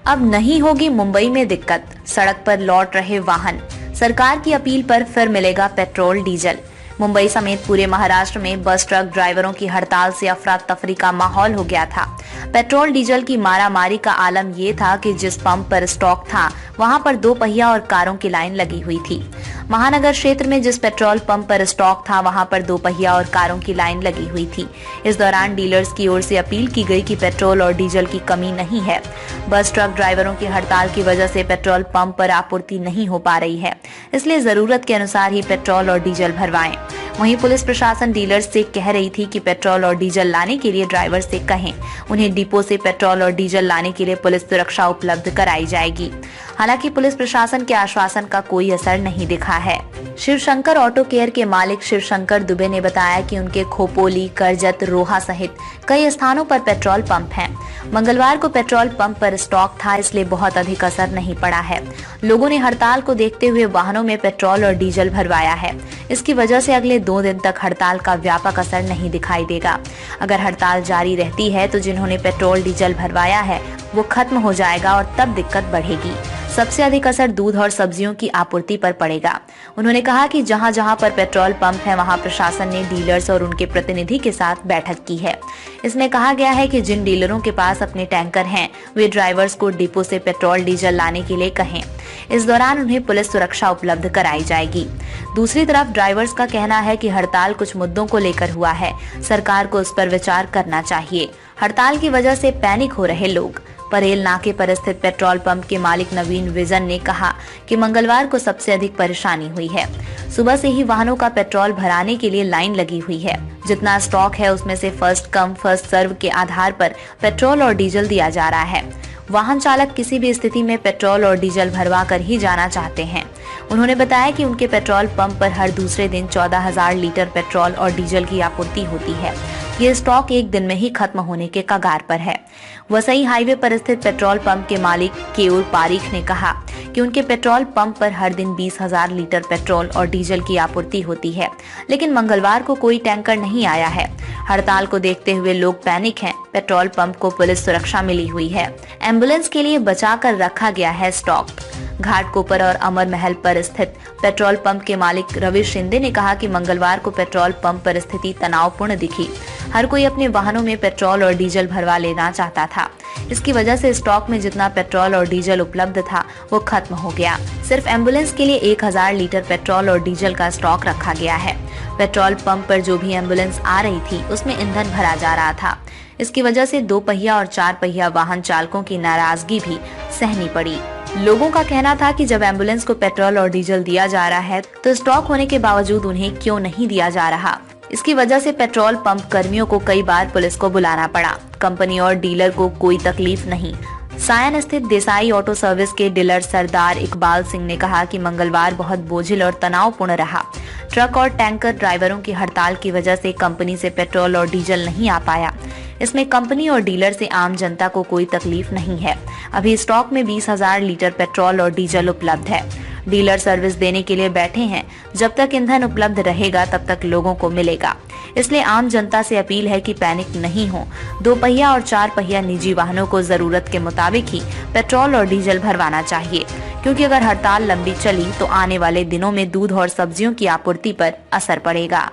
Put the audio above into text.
अब नहीं होगी मुंबई में दिक्कत, सड़क पर लौट रहे वाहन। सरकार की अपील पर फिर मिलेगा पेट्रोल डीजल। मुंबई समेत पूरे महाराष्ट्र में बस ट्रक ड्राइवरों की हड़ताल से अफरा तफरी का माहौल हो गया था। पेट्रोल डीजल की मारामारी का आलम ये था कि जिस पंप पर स्टॉक था वहां पर दो पहिया और कारों की लाइन लगी हुई थी। महानगर क्षेत्र में जिस पेट्रोल पंप पर स्टॉक था वहां पर दो पहिया और कारों की लाइन लगी हुई थी। इस दौरान डीलर्स की ओर से अपील की गई कि पेट्रोल और डीजल की कमी नहीं है। बस ट्रक ड्राइवरों की हड़ताल की वजह से पेट्रोल पंप पर आपूर्ति नहीं हो पा रही है, इसलिए जरूरत के अनुसार ही पेट्रोल और डीजल भरवाएं। वहीं पुलिस प्रशासन डीलर्स से कह रही थी कि पेट्रोल और डीजल लाने के लिए ड्राइवर से कहें। उन्हें डिपो से पेट्रोल और डीजल लाने के लिए पुलिस सुरक्षा उपलब्ध कराई जाएगी। हालांकि पुलिस प्रशासन के आश्वासन का कोई असर नहीं दिखा है। शिवशंकर ऑटो केयर के मालिक शिवशंकर दुबे ने बताया कि उनके खोपोली, करजत, रोहा सहित कई स्थानों पर पेट्रोल पंप हैं। मंगलवार को पेट्रोल पंप पर स्टॉक था, इसलिए बहुत अधिक असर नहीं पड़ा है। लोगों ने हड़ताल को देखते हुए वाहनों में पेट्रोल और डीजल भरवाया है। इसकी वजह से अगले 2 दिन तक हड़ताल का व्यापक असर नहीं दिखाई देगा। अगर हड़ताल जारी रहती है तो जिन्होंने पेट्रोल डीजल भरवाया है वो खत्म हो जाएगा और तब दिक्कत बढ़ेगी। सबसे अधिक असर दूध और सब्जियों की आपूर्ति पर पड़ेगा। उन्होंने कहा कि जहां जहां पर पेट्रोल पंप है वहां प्रशासन ने डीलर्स और उनके प्रतिनिधि के साथ बैठक की है। इसमें कहा गया है कि जिन डीलरों के पास अपने टैंकर हैं वे ड्राइवर्स को डिपो से पेट्रोल डीजल लाने के लिए कहें। इस दौरान उन्हें पुलिस सुरक्षा उपलब्ध कराई जाएगी। दूसरी तरफ ड्राइवर्स का कहना है कि हड़ताल कुछ मुद्दों को लेकर हुआ है, सरकार को उस पर विचार करना चाहिए। हड़ताल की वजह से पैनिक हो रहे लोग। परेल नाके पर स्थित पेट्रोल पंप के मालिक नवीन विजन ने कहा कि मंगलवार को सबसे अधिक परेशानी हुई है। सुबह से ही वाहनों का पेट्रोल भराने के लिए लाइन लगी हुई है। जितना स्टॉक है उसमें से फर्स्ट कम फर्स्ट सर्व के आधार पर पेट्रोल और डीजल दिया जा रहा है। वाहन चालक किसी भी स्थिति में पेट्रोल और डीजल भरवा कर ही जाना चाहते हैं। उन्होंने बताया कि उनके पेट्रोल पंप पर हर दूसरे दिन 14,000 लीटर पेट्रोल और डीजल की आपूर्ति होती है। ये स्टॉक एक दिन में ही खत्म होने के कगार पर है। वसई हाईवे पर स्थित पेट्रोल पंप के मालिक केयूर पारीख ने कहा कि उनके पेट्रोल पंप पर हर दिन 20,000 लीटर पेट्रोल और डीजल की आपूर्ति होती है, लेकिन मंगलवार को कोई टैंकर नहीं आया है। हड़ताल को देखते हुए लोग पैनिक हैं। पेट्रोल पंप को पुलिस सुरक्षा मिली हुई है। एम्बुलेंस के लिए बचा कर रखा गया है स्टॉक। घाटकोपर और अमर महल पर स्थित पेट्रोल पंप के मालिक रवि शिंदे ने कहा कि मंगलवार को पेट्रोल पंप पर स्थिति तनावपूर्ण दिखी। हर कोई अपने वाहनों में पेट्रोल और डीजल भरवा लेना चाहता था। इसकी वजह से स्टॉक में जितना पेट्रोल और डीजल उपलब्ध था वो खत्म हो गया। सिर्फ एम्बुलेंस के लिए 1,000 लीटर पेट्रोल और डीजल का स्टॉक रखा गया है। पेट्रोल पंप पर जो भी एम्बुलेंस आ रही थी उसमें ईंधन भरा जा रहा था। इसकी वजह से 2 पहिया और 4 पहिया वाहन चालकों की नाराजगी भी सहनी पड़ी। लोगों का कहना था कि जब एम्बुलेंस को पेट्रोल और डीजल दिया जा रहा है तो स्टॉक होने के बावजूद उन्हें क्यों नहीं दिया जा रहा। इसकी वजह से पेट्रोल पंप कर्मियों को कई बार पुलिस को बुलाना पड़ा। कंपनी और डीलर को कोई तकलीफ नहीं। सायन स्थित देसाई ऑटो सर्विस के डीलर सरदार इकबाल सिंह ने कहा कि मंगलवार बहुत बोझिल और तनावपूर्ण रहा। ट्रक और टैंकर ड्राइवरों की हड़ताल की वजह से कंपनी से पेट्रोल और डीजल नहीं आ पाया। इसमें कंपनी और डीलर से आम जनता को कोई तकलीफ नहीं है। अभी स्टॉक में 20,000 लीटर पेट्रोल और डीजल उपलब्ध है। डीलर सर्विस देने के लिए बैठे हैं। जब तक ईंधन उपलब्ध रहेगा तब तक लोगों को मिलेगा। इसलिए आम जनता से अपील है कि पैनिक नहीं हो। 2 पहिया और 4 पहिया निजी वाहनों को जरूरत के मुताबिक ही पेट्रोल और डीजल भरवाना चाहिए, क्योंकि अगर हड़ताल लंबी चली तो आने वाले दिनों में दूध और सब्जियों की आपूर्ति पर असर पड़ेगा।